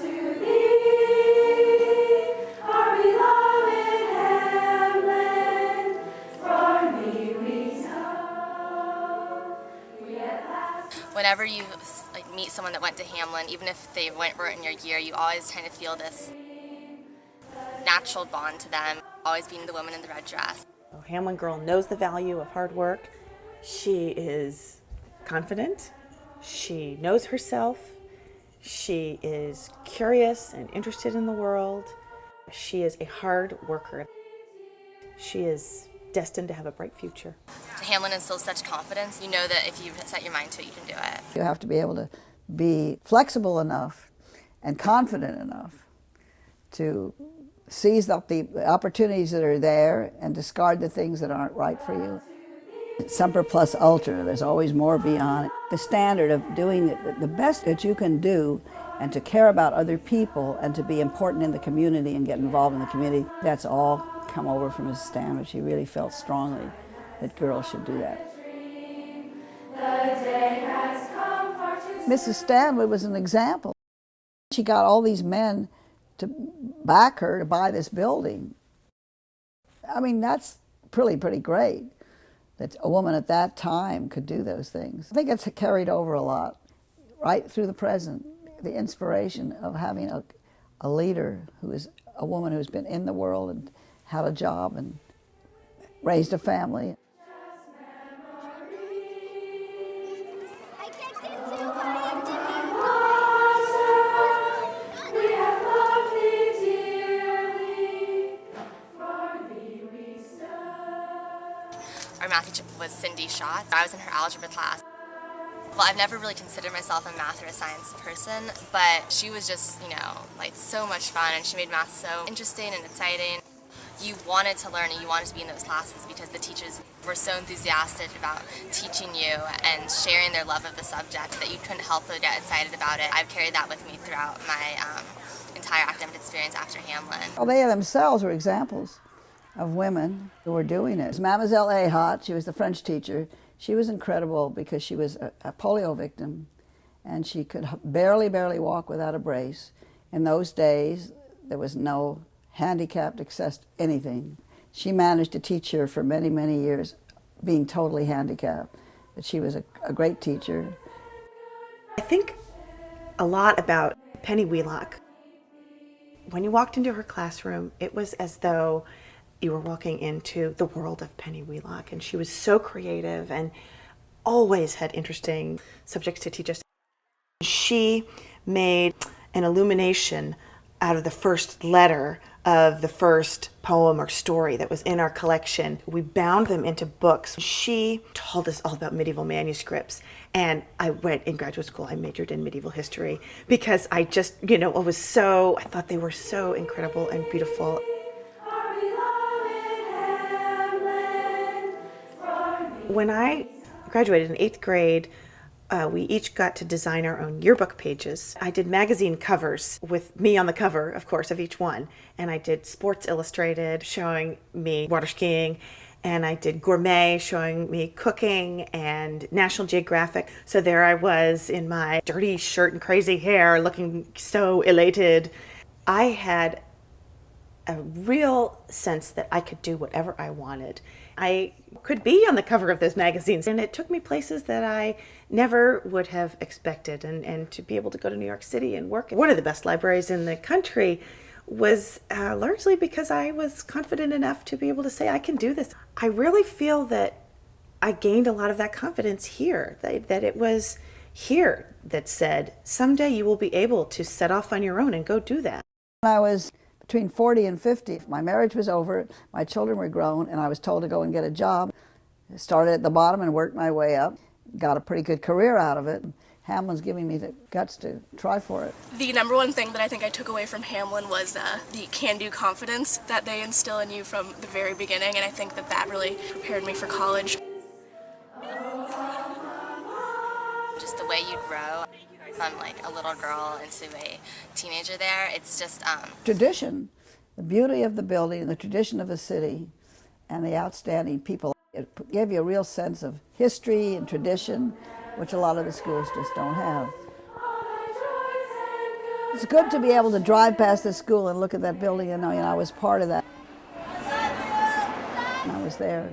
to thee, our beloved Hamlin, for thee we know. Whenever you meet someone that went to Hamlin, even if they weren't in your year, you always kind of feel this natural bond to them, always being the woman in the red dress. A Hamlin girl knows the value of hard work. She is confident. She knows herself. She is curious and interested in the world. She is a hard worker. She is destined to have a bright future. Hamlin instills such confidence. You know that if you set your mind to it, you can do it. You have to be able to be flexible enough and confident enough to seize up the opportunities that are there and discard the things that aren't right for you. Semper plus ultra, there's always more beyond. The standard of doing the best that you can do and to care about other people and to be important in the community and get involved in the community, that's all come over from Mrs. Stanwood. She really felt strongly that girls should do that. Mrs. Stanwood was an example. She got all these men to back her to buy this building. I mean, that's pretty great that a woman at that time could do those things. I think it's carried over a lot, right through the present, the inspiration of having a leader who is a woman who's been in the world and had a job and raised a family. Our math teacher was Cindy Schatz. I was in her algebra class. Well, I've never really considered myself a math or a science person, but she was just, so much fun, and she made math so interesting and exciting. You wanted to learn and you wanted to be in those classes because the teachers were so enthusiastic about teaching you and sharing their love of the subject that you couldn't help but get excited about it. I've carried that with me throughout my entire academic experience after Hamlin. Well, they themselves were examples of women who were doing it. Mademoiselle Ahat, she was the French teacher. She was incredible because she was a polio victim and she could barely walk without a brace. In those days, there was no handicapped access to anything. She managed to teach her for many years, being totally handicapped. But she was a great teacher. I think a lot about Penny Wheelock. When you walked into her classroom, it was as though you were walking into the world of Penny Wheelock, and she was so creative and always had interesting subjects to teach us. She made an illumination out of the first letter of the first poem or story that was in our collection. We bound them into books. She told us all about medieval manuscripts, and I went in graduate school, I majored in medieval history because I just, I thought they were so incredible and beautiful. When I graduated in 8th grade, we each got to design our own yearbook pages. I did magazine covers with me on the cover, of course, of each one. And I did Sports Illustrated showing me water skiing. And I did Gourmet showing me cooking, and National Geographic. So there I was in my dirty shirt and crazy hair looking so elated. I had a real sense that I could do whatever I wanted. I could be on the cover of those magazines, and it took me places that I never would have expected. And to be able to go to New York City and work at one of the best libraries in the country was largely because I was confident enough to be able to say, I can do this. I really feel that I gained a lot of that confidence here, that it was here that said, someday you will be able to set off on your own and go do that. I was between 40 and 50. My marriage was over, my children were grown, and I was told to go and get a job. I started at the bottom and worked my way up, got a pretty good career out of it. Hamlin's giving me the guts to try for it. The number one thing that I think I took away from Hamlin was the can-do confidence that they instill in you from the very beginning, and I think that really prepared me for college. Just the way you grow from a little girl into a teenager there, it's just... Tradition, the beauty of the building, the tradition of the city, and the outstanding people. It gave you a real sense of history and tradition, which a lot of the schools just don't have. It's good to be able to drive past this school and look at that building and know, I was part of that. And I was there.